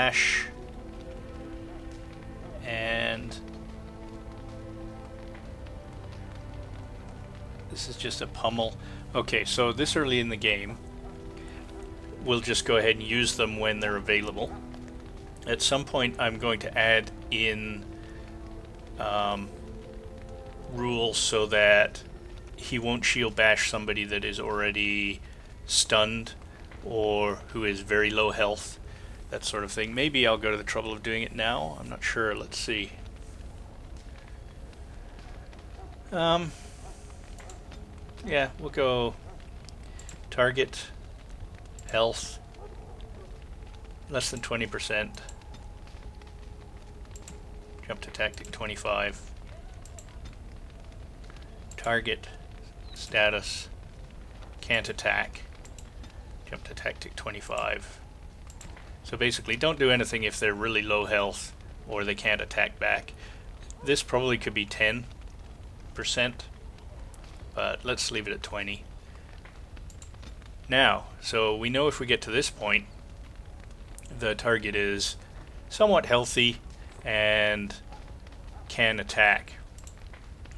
bash, and this is just a pummel. Okay, so this early in the game, we'll just go ahead and use them when they're available. At some point I'm going to add in rules so that he won't shield bash somebody that is already stunned or who is very low health, that sort of thing. Maybe I'll go to the trouble of doing it now. I'm not sure. Let's see. Yeah, we'll go target health less than 20%. Jump to tactic 25. Target status can't attack. Jump to tactic 25. So basically don't do anything if they're really low health or they can't attack back. This probably could be 10%, but let's leave it at 20. Now, so we know if we get to this point, the target is somewhat healthy and can attack.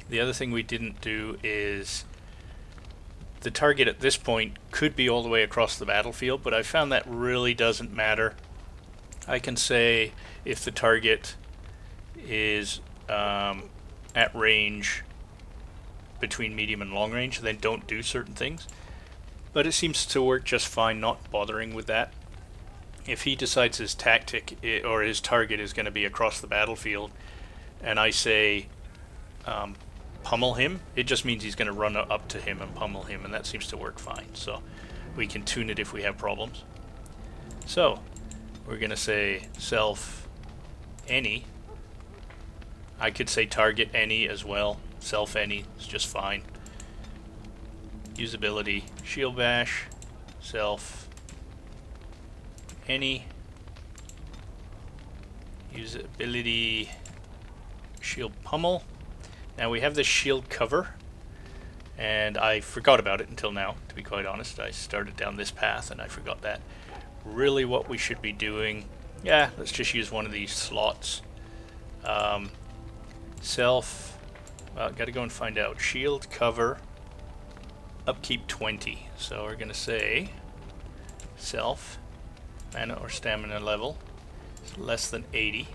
The other thing we didn't do is the target at this point could be all the way across the battlefield, but I found that really doesn't matter. I can say if the target is at range between medium and long range, then don't do certain things. But it seems to work just fine not bothering with that. If he decides his tactic or his target is going to be across the battlefield, and I say pummel him, it just means he's going to run up to him and pummel him, and that seems to work fine. So we can tune it if we have problems. So we're going to say self any. I could say target any as well. Self any is just fine. Usability shield bash, self any. Usability shield pummel. Now we have this shield cover, and I forgot about it until now, to be quite honest. I started down this path and I forgot that. Really what we should be doing, yeah, let's just use one of these slots. Self, well, gotta go and find out. Shield cover, upkeep 20. So we're gonna say self, mana or stamina level, is less than 80.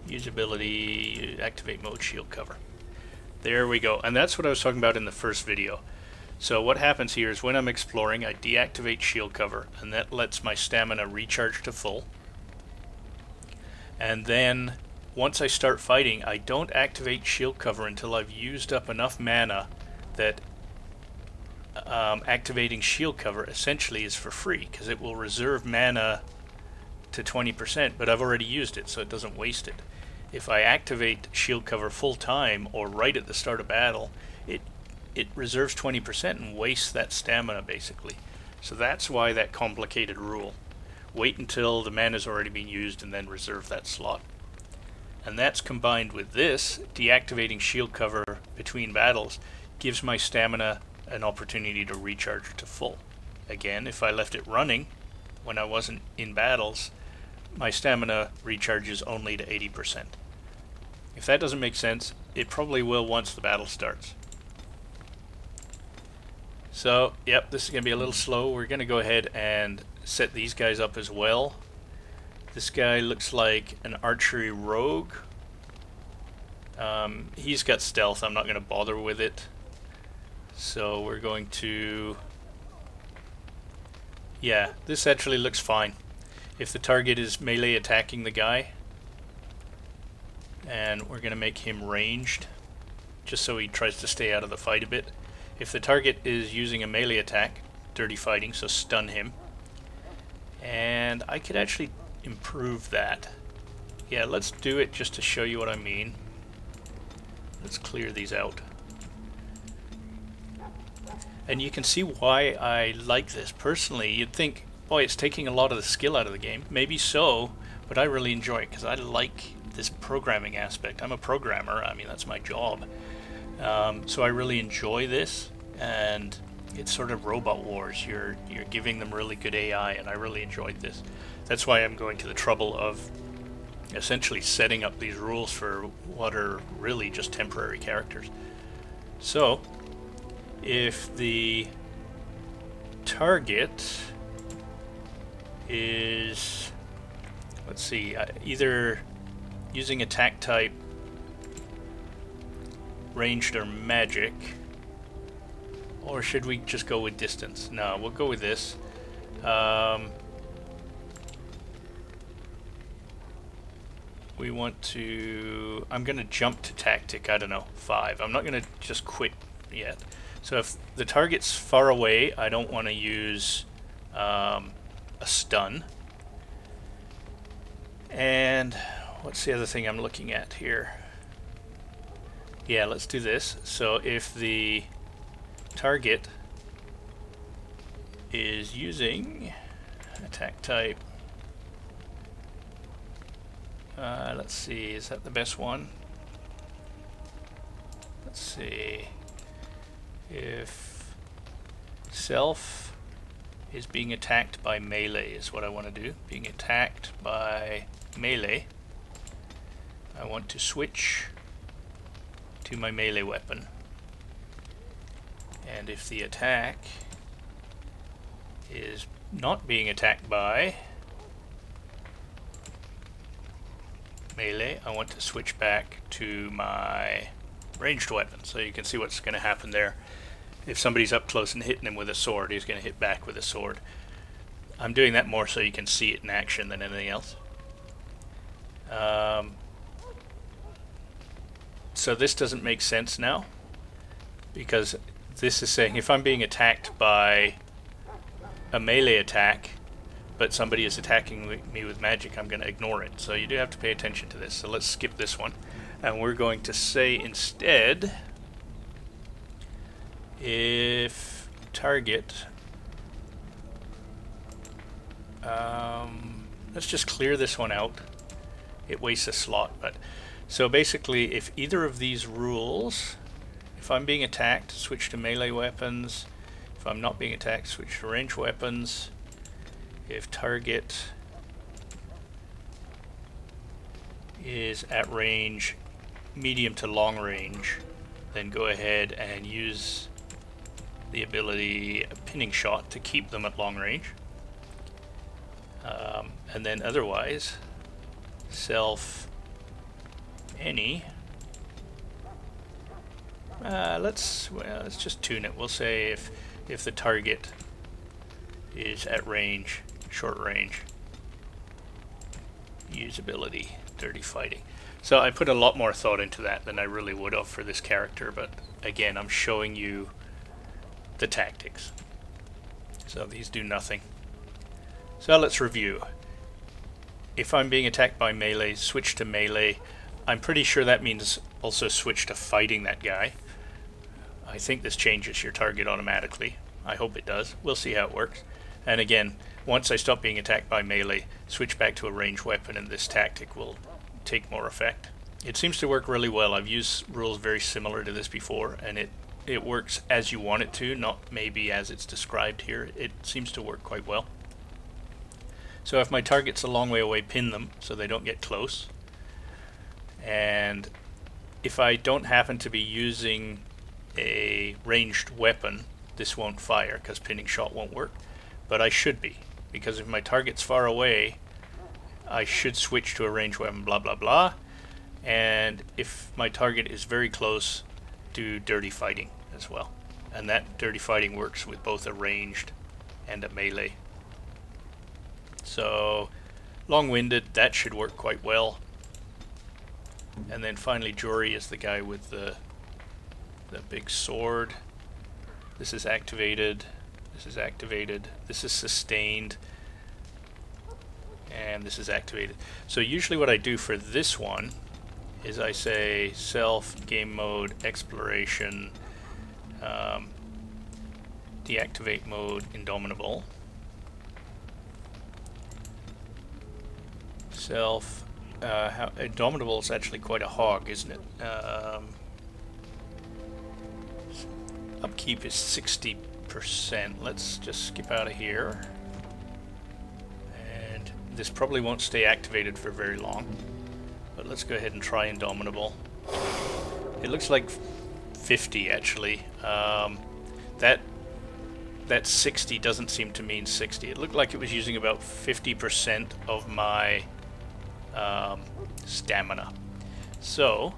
Usability, activate mode, shield cover. There we go. And that's what I was talking about in the first video. So what happens here is when I'm exploring, I deactivate shield cover, and that lets my stamina recharge to full. And then once I start fighting, I don't activate shield cover until I've used up enough mana that activating shield cover essentially is for free, because it will reserve mana to 20%, but I've already used it, so it doesn't waste it. If I activate shield cover full time or right at the start of battle, it reserves 20% and wastes that stamina basically. So that's why that complicated rule. Wait until the mana's already been used and then reserve that slot. And that's combined with this, deactivating shield cover between battles gives my stamina an opportunity to recharge to full. Again, if I left it running when I wasn't in battles, my stamina recharges only to 80%. If that doesn't make sense, it probably will once the battle starts. So, yep, this is going to be a little slow. We're going to go ahead and set these guys up as well. This guy looks like an archery rogue. He's got stealth. I'm not going to bother with it. So we're going to... yeah, this actually looks fine. If the target is melee attacking the guy, and we're going to make him ranged, just so he tries to stay out of the fight a bit. If the target is using a melee attack, dirty fighting, so stun him. And I could actually improve that. Yeah, let's do it just to show you what I mean. Let's clear these out. And you can see why I like this. Personally, you'd think, boy, it's taking a lot of the skill out of the game. Maybe so, but I really enjoy it because I like this programming aspect. I'm a programmer. I mean, that's my job. So I really enjoy this, and it's sort of robot wars. You're giving them really good AI, and I really enjoyed this. That's why I'm going to the trouble of essentially setting up these rules for what are really just temporary characters. So, if the target is, let's see, either using attack type, ranged or magic, or should we just go with distance? No, we'll go with this. We want to, I'm going to jump to tactic, I don't know, 5. I'm not going to just quit yet. So if the target's far away, I don't want to use a stun. And what's the other thing I'm looking at here? Yeah, let's do this. So if the target is using attack type, let's see, is that the best one? Let's see. If self is being attacked by melee is what I want to do. Being attacked by melee, I want to switch to my melee weapon. And if the attack is not being attacked by melee, I want to switch back to my ranged weapon. So you can see what's going to happen there. If somebody's up close and hitting him with a sword, he's going to hit back with a sword. I'm doing that more so you can see it in action than anything else. So this doesn't make sense now, because this is saying if I'm being attacked by a melee attack, but somebody is attacking me with magic, I'm going to ignore it. So you do have to pay attention to this. So let's skip this one. And we're going to say instead, if target, let's just clear this one out. It wastes a slot. But so basically, if either of these rules, if I'm being attacked, switch to melee weapons. If I'm not being attacked, switch to ranged weapons. If target is at range, medium to long range, then go ahead and use the ability pinning shot to keep them at long range. And then otherwise, self any. Let's just tune it. We'll say if the target is at range, short range, use ability, dirty fighting. So I put a lot more thought into that than I really would have for this character, but again, I'm showing you the tactics. So these do nothing. So let's review. If I'm being attacked by melee, switch to melee. I'm pretty sure that means also switch to fighting that guy. I think this changes your target automatically. I hope it does. We'll see how it works. And again, once I stop being attacked by melee, switch back to a ranged weapon and this tactic will take more effect. It seems to work really well. I've used rules very similar to this before, and it works as you want it to, not maybe as it's described here. It seems to work quite well. So if my target's a long way away, pin them so they don't get close. And if I don't happen to be using a ranged weapon, this won't fire because pinning shot won't work. But I should be, because if my target's far away, I should switch to a ranged weapon, blah blah blah. And if my target is very close, do dirty fighting as well. And that dirty fighting works with both a ranged and a melee. So long-winded, that should work quite well. And then finally Jory is the guy with the big sword. This is activated, this is activated, this is sustained, and this is activated. So usually what I do for this one is I say self, game mode, exploration, deactivate mode, indomitable, self, indomitable is actually quite a hog, isn't it? Upkeep is 60%. Let's just skip out of here. And This probably won't stay activated for very long, but let's go ahead and try Indomitable. It looks like 50 actually. That 60 doesn't seem to mean 60. It looked like it was using about 50% of my stamina. So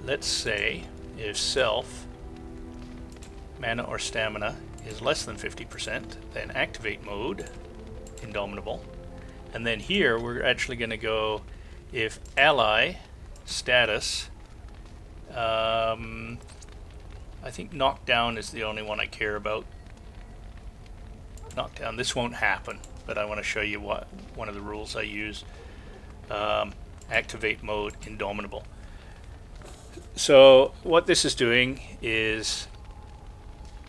let's say if self mana or stamina is less than 50%, then activate mode, Indomitable. And then here we're actually going to go if ally status, I think knockdown is the only one I care about. Knockdown, this won't happen, but I want to show you what one of the rules I use. Activate mode, Indomitable. So what this is doing is,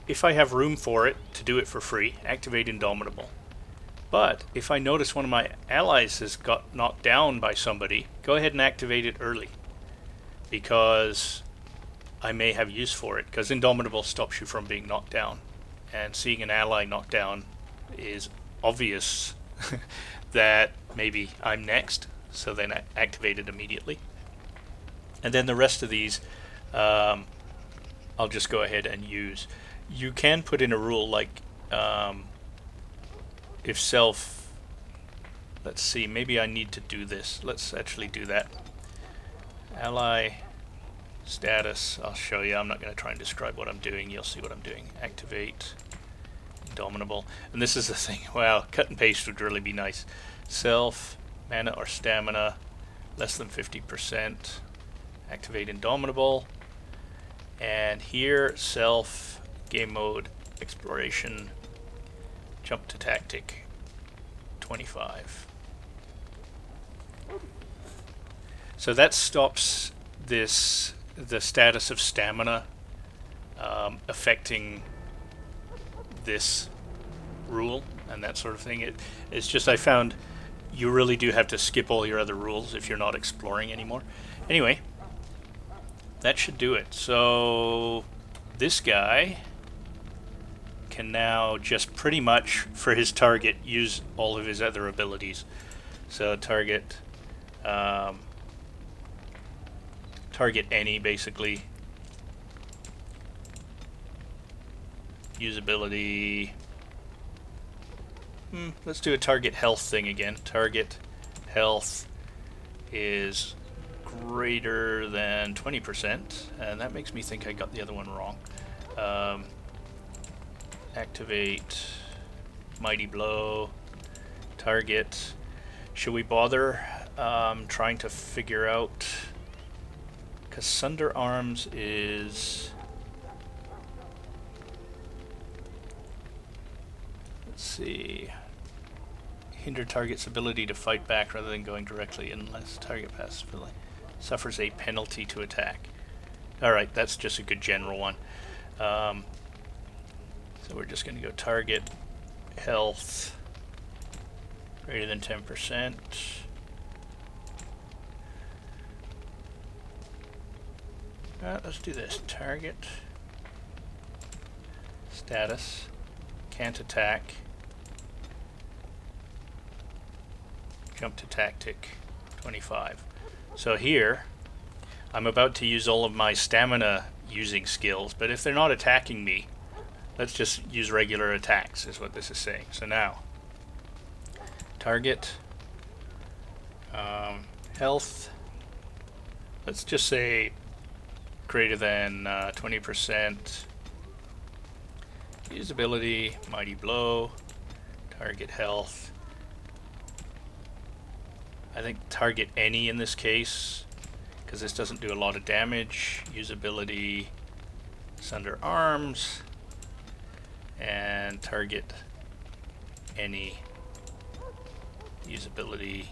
if I have room for it to do it for free, activate Indomitable. But if I notice one of my allies has got knocked down by somebody, go ahead and activate it early, because I may have use for it, because Indomitable stops you from being knocked down. And seeing an ally knocked down is obvious that maybe I'm next, so then I activate it immediately. And then the rest of these I'll just go ahead and use. You can put in a rule like if self, let's see, maybe I need to do this. Let's actually do that. Ally status, I'll show you. I'm not going to try and describe what I'm doing. You'll see what I'm doing. Activate Indomitable. And this is the thing. Wow, cut and paste would really be nice. Self, mana or stamina, less than 50%. Activate Indomitable. And here, self, game mode, exploration, jump to tactic, 25. So that stops this, the status of stamina affecting this rule and that sort of thing. It's just, I found you really do have to skip all your other rules if you're not exploring anymore. Anyway, that should do it. So this guy can now just pretty much for his target use all of his other abilities. So target target any, basically. Usability. Let's do a target health thing again. Target health is greater than 20%, and that makes me think I got the other one wrong. Activate Mighty Blow. Target. Should we bother trying to figure out, because Sunder Arms is, let's see, hinder target's ability to fight back rather than going directly unless target passively suffers a penalty to attack. Alright, that's just a good general one. So we're just going to go target health greater than 10%. Let's do this. Target status, can't attack, jump to tactic, 25. So here I'm about to use all of my stamina using skills, but if they're not attacking me, let's just use regular attacks is what this is saying. So now target health, let's just say greater than 20%. Usability, Mighty Blow, target health. I think target any in this case, because this doesn't do a lot of damage. Usability, Sunder Arms, and target any. Usability,